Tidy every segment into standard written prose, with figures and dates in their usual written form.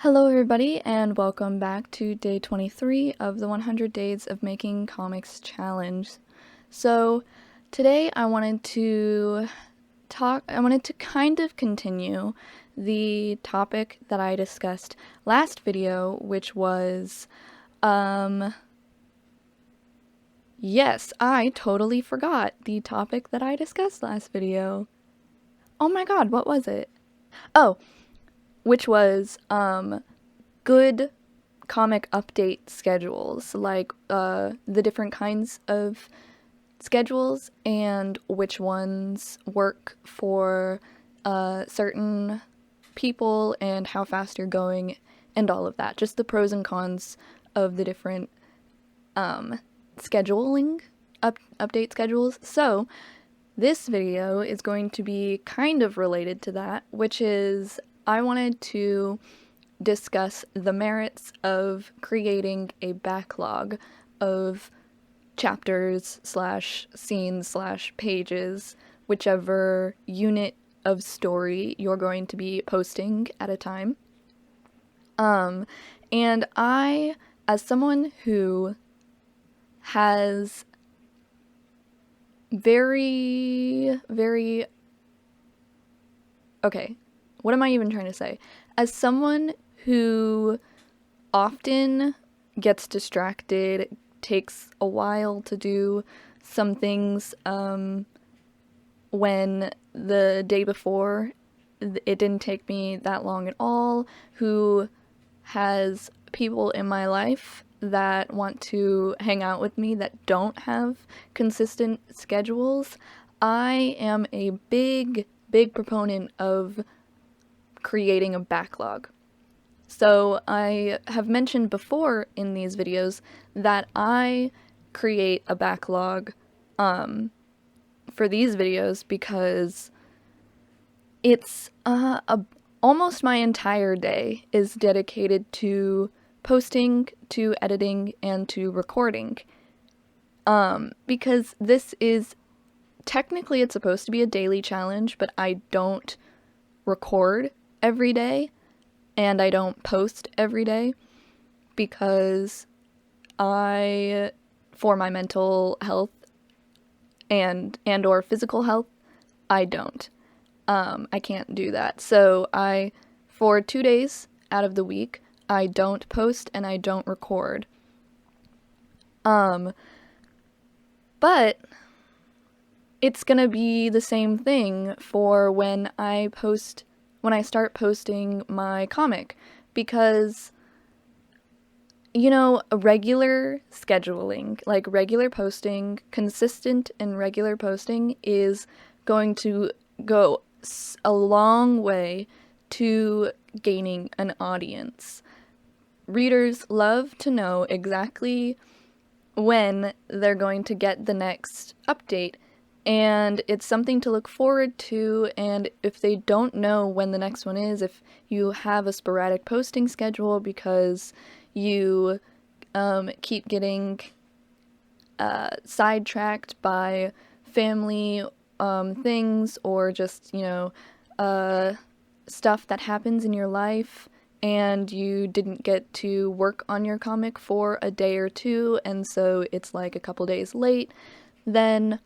Hello everybody and welcome back to day 23 of the 100 Days of Making Comics Challenge. So today I wanted to kind of continue the topic that I discussed last video, which was, yes, I totally forgot the topic that I discussed last video. Oh my god, what was it? Oh, which was, good comic update schedules, like the different kinds of schedules and which ones work for certain people and how fast you're going and all of that. Just the pros and cons of the different scheduling update schedules. So this video is going to be kind of related to that, which is I wanted to discuss the merits of creating a backlog of chapters slash scenes slash pages, whichever unit of story you're going to be posting at a time. And I, as someone who has okay, what am I even trying to say? As someone who often gets distracted, takes a while to do some things when the day before it didn't take me that long at all, who has people in my life that want to hang out with me that don't have consistent schedules, I am a big proponent of creating a backlog. So I have mentioned before in these videos that I create a backlog for these videos because it's almost my entire day is dedicated to posting, to editing, and to recording. Because this is technically it's supposed to be a daily challenge, but I don't record every day and I don't post every day because for my mental health and or physical health, I don't. I can't do that. So for 2 days out of the week, I don't post and I don't record. But it's gonna be the same thing for when I start posting my comic, because regular scheduling, like regular posting, consistent and regular posting is going to go a long way to gaining an audience. Readers love to know exactly when they're going to get the next update, and it's something to look forward to. And if they don't know when the next one is, if you have a sporadic posting schedule because you keep getting sidetracked by family things or just, stuff that happens in your life, and you didn't get to work on your comic for a day or two, and so it's like a couple days late, then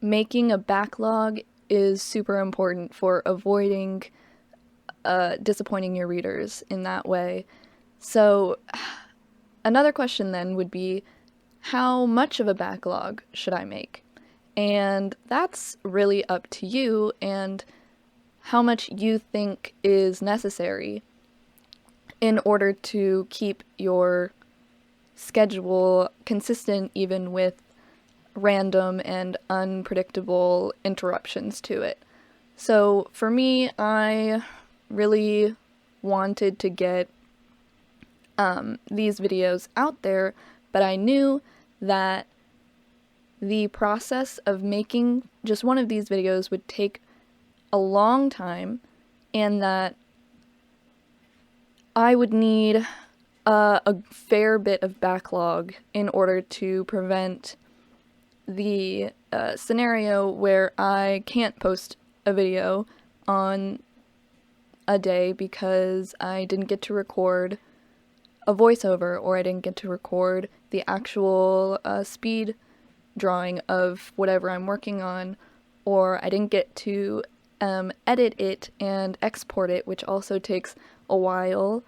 making a backlog is super important for avoiding disappointing your readers in that way. So another question then would be, how much of a backlog should I make? And that's really up to you and how much you think is necessary in order to keep your schedule consistent even with random and unpredictable interruptions to it. So for me, I really wanted to get these videos out there, but I knew that the process of making just one of these videos would take a long time, and that I would need a fair bit of backlog in order to prevent the scenario where I can't post a video on a day because I didn't get to record a voiceover, or I didn't get to record the actual speed drawing of whatever I'm working on, or I didn't get to edit it and export it, which also takes a while.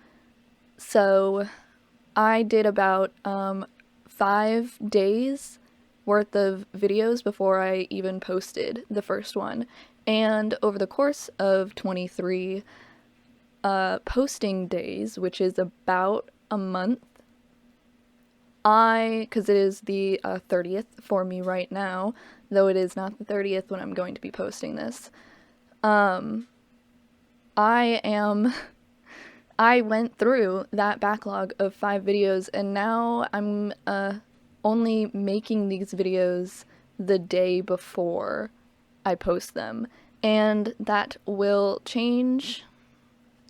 So I did about 5 days worth of videos before I even posted the first one. And over the course of 23 posting days, which is about a month, because it is the 30th for me right now, though it is not the 30th when I'm going to be posting this, I went through that backlog of 5 videos, and now I'm only making these videos the day before I post them. And that will change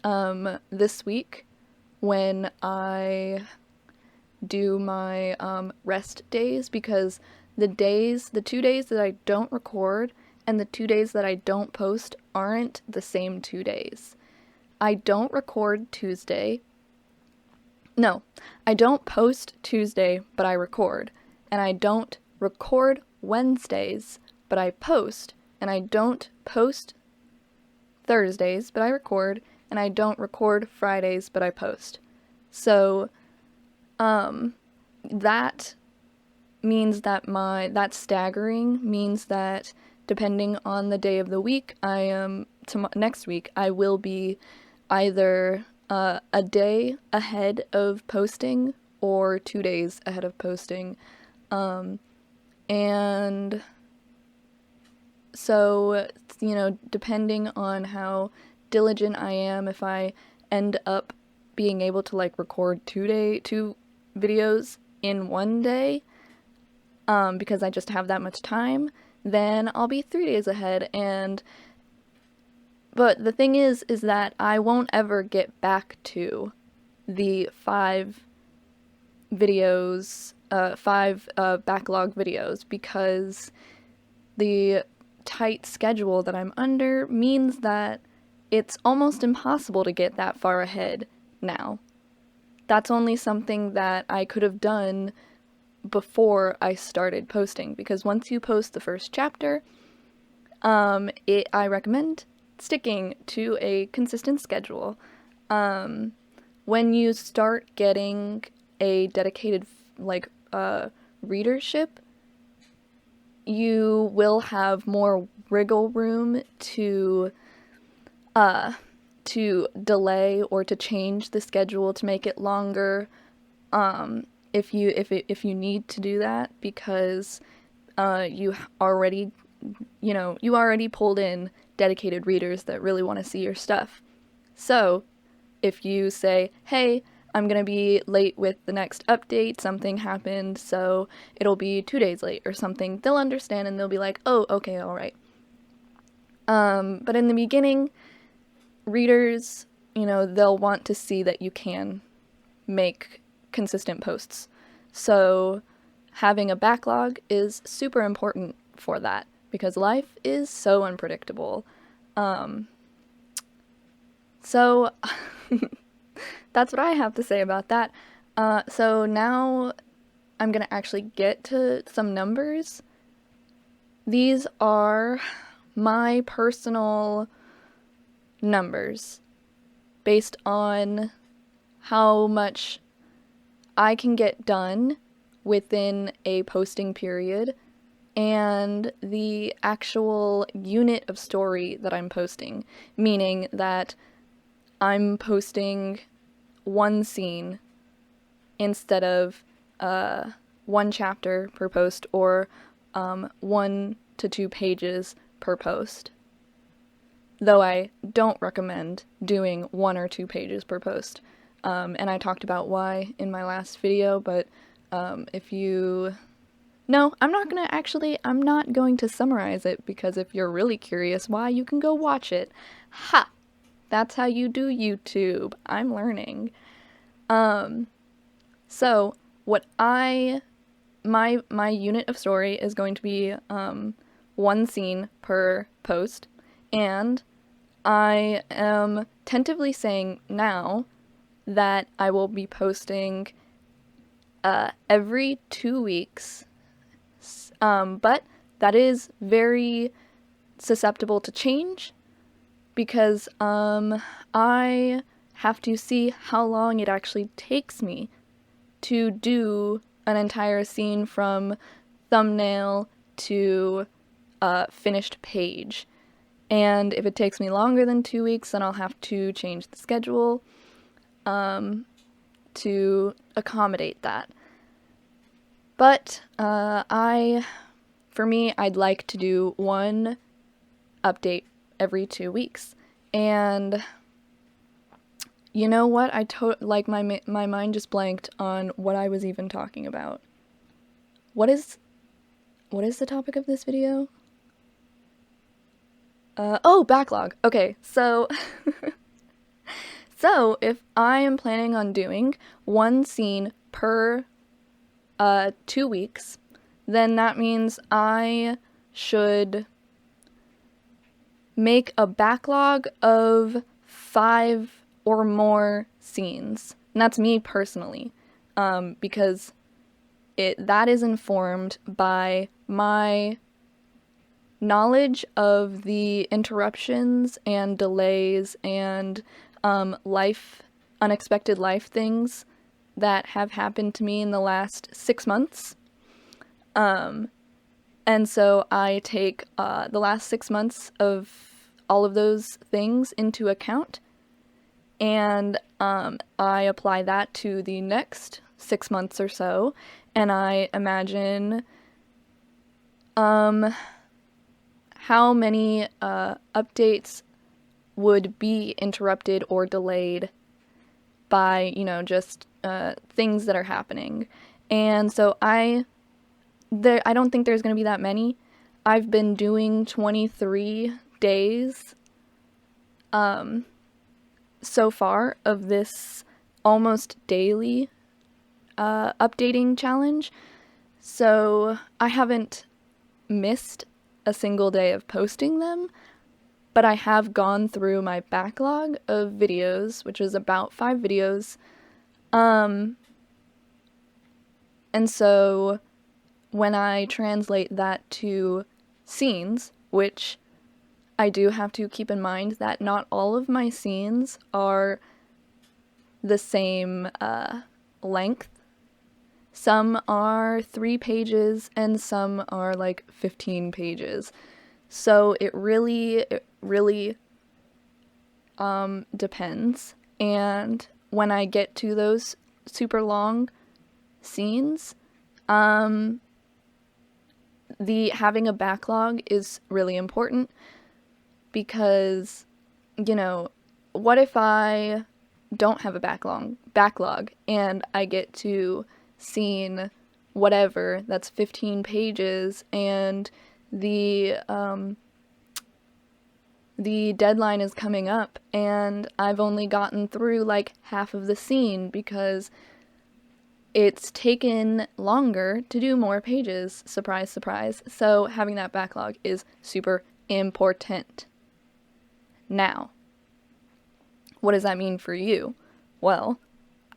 this week when I do my rest days, because the 2 days that I don't record and the 2 days that I don't post aren't the same 2 days. I don't record Tuesday. No, I don't post Tuesday, but I record. And I don't record Wednesdays, but I post. And I don't post Thursdays, but I record. And I don't record Fridays, but I post. So, that means that that staggering means that depending on the day of the week, next week, I will be either a day ahead of posting or 2 days ahead of posting. And so, depending on how diligent I am, if I end up being able to record 2 videos in one day, because I just have that much time, then I'll be 3 days ahead. But the thing is that I won't ever get back to the 5 videos, 5 backlog videos, because the tight schedule that I'm under means that it's almost impossible to get that far ahead now. That's only something that I could have done before I started posting, because once you post the first chapter, I recommend sticking to a consistent schedule. When you start getting a dedicated readership, you will have more wriggle room to delay or to change the schedule to make it longer, if you need to do that, because you already pulled in dedicated readers that really want to see your stuff. So if you say, hey, I'm gonna be late with the next update, something happened, so it'll be 2 days late or something, they'll understand and they'll be like, oh, okay, alright. But in the beginning, readers, they'll want to see that you can make consistent posts. So having a backlog is super important for that, because life is so unpredictable. So that's what I have to say about that. So now I'm gonna actually get to some numbers. These are my personal numbers based on how much I can get done within a posting period and the actual unit of story that I'm posting, meaning that I'm posting one scene instead of 1 chapter per post, or 1 to 2 pages per post. Though I don't recommend doing 1 or 2 pages per post. And I talked about why in my last video, but No, I'm not going to summarize it, because if you're really curious why, you can go watch it. Ha! That's how you do YouTube. I'm learning. So what my unit of story is going to be 1 scene per post, and I am tentatively saying now that I will be posting every 2 weeks, but that is very susceptible to change because I have to see how long it actually takes me to do an entire scene from thumbnail to finished page. And if it takes me longer than 2 weeks, then I'll have to change the schedule to accommodate that. But for me, I'd like to do one update every 2 weeks. And you know what? My mind just blanked on what I was even talking about. What is the topic of this video? Backlog. Okay, so so if I am planning on doing one scene per 2 weeks, then that means I should make a backlog of 5 or more scenes. And that's me personally, because that is informed by my knowledge of the interruptions and delays and unexpected life things that have happened to me in the last 6 months. And so I take the last 6 months of all of those things into account, and I apply that to the next 6 months or so, and I imagine how many updates would be interrupted or delayed by, just things that are happening. And so I don't think there's going to be that many. I've been doing 23 days so far of this almost daily updating challenge. So I haven't missed a single day of posting them, but I have gone through my backlog of videos, which is about 5 videos. And so when I translate that to scenes, which I do have to keep in mind that not all of my scenes are the same length. Some are 3 pages and some are like 15 pages. So it really depends. And when I get to those super long scenes, having a backlog is really important because, what if I don't have a backlog and I get to scene whatever that's 15 pages and the deadline is coming up and I've only gotten through like half of the scene because it's taken longer to do more pages. Surprise, surprise. So having that backlog is super important. Now, what does that mean for you? Well,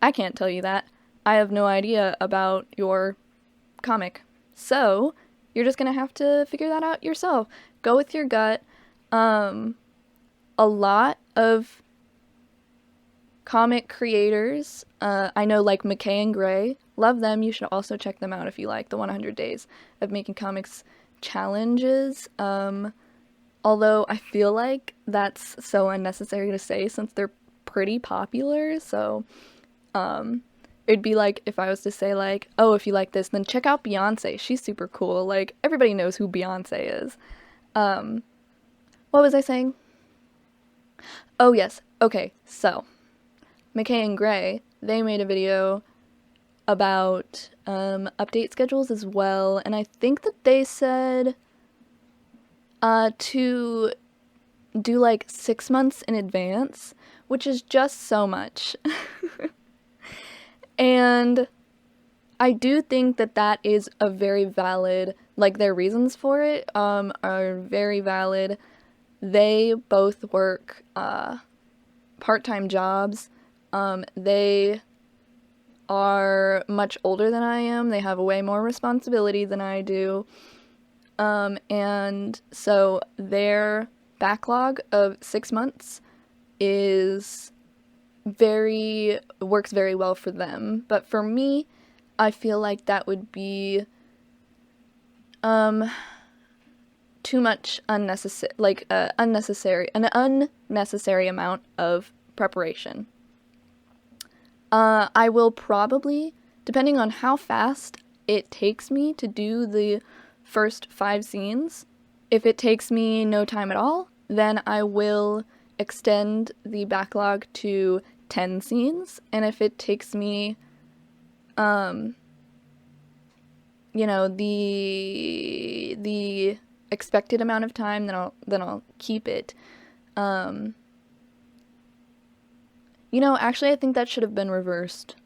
I can't tell you that. I have no idea about your comic. So, you're just gonna have to figure that out yourself. Go with your gut. A lot of comic creators, I know like McKay and Gray, love them. You should also check them out if you like the 100 Days of Making Comics challenges. Although I feel like that's so unnecessary to say since they're pretty popular, so it'd be like if I was to say like, oh, if you like this, then check out Beyonce. She's super cool. Like, everybody knows who Beyonce is. What was I saying? Oh, yes. Okay, so McKay and Gray, they made a video about update schedules as well, and I think that they said to do like 6 months in advance, which is just so much. And I do think that that is a very valid, like their reasons for it are very valid. They both work part-time jobs. They are much older than I am. They have way more responsibility than I do. And so their backlog of 6 months works very well for them. But for me, I feel like that would be too much an unnecessary amount of preparation. I will probably, depending on how fast it takes me to do the first 5 scenes, if it takes me no time at all, then I will extend the backlog to 10 scenes, and if it takes me, the expected amount of time, then I'll keep it. Actually, I think that should have been reversed.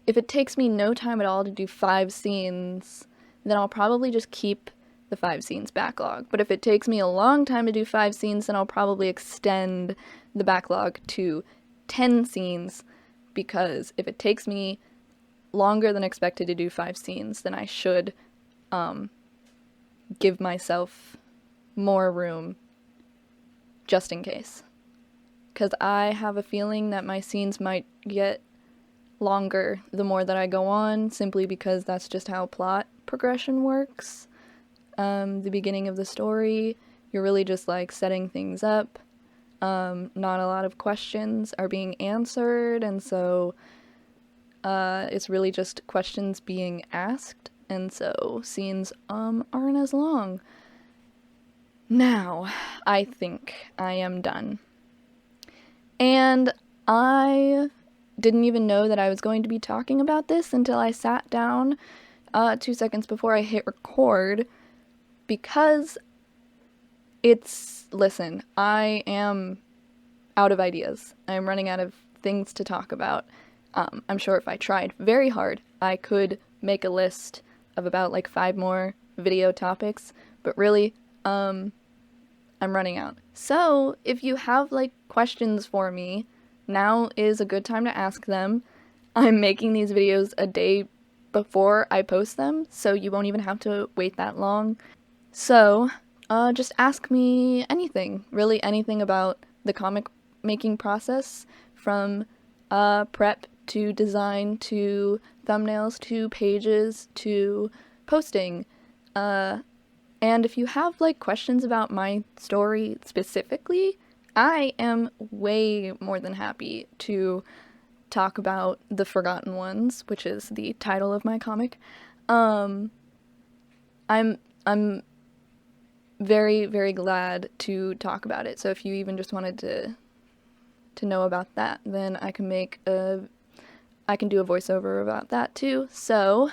If it takes me no time at all to do 5 scenes, then I'll probably just keep the 5 scenes backlog. But if it takes me a long time to do 5 scenes, then I'll probably extend the backlog to 10 scenes, because if it takes me longer than expected to do 5 scenes, then I should give myself more room just in case. Because I have a feeling that my scenes might get longer the more that I go on, simply because that's just how plot progression works. The beginning of the story, you're really just like setting things up. Not a lot of questions are being answered, and so it's really just questions being asked, and so scenes aren't as long. Now, I think I am done. And I didn't even know that I was going to be talking about this until I sat down 2 seconds before I hit record, because listen, I am out of ideas. I'm running out of things to talk about. I'm sure if I tried very hard, I could make a list of about like 5 more video topics, but really, I'm running out. So, if you have like questions for me, now is a good time to ask them. I'm making these videos a day before I post them, so you won't even have to wait that long. So, just ask me anything, really anything about the comic making process, from prep to design to thumbnails to pages to posting. And if you have like questions about my story specifically, I am way more than happy to talk about The Forgotten Ones, which is the title of my comic. I'm very, very glad to talk about it. So if you even just wanted to know about that, then I can do a voiceover about that too. So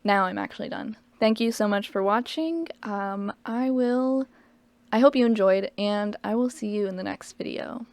now I'm actually done. Thank you so much for watching. I hope you enjoyed, and I will see you in the next video.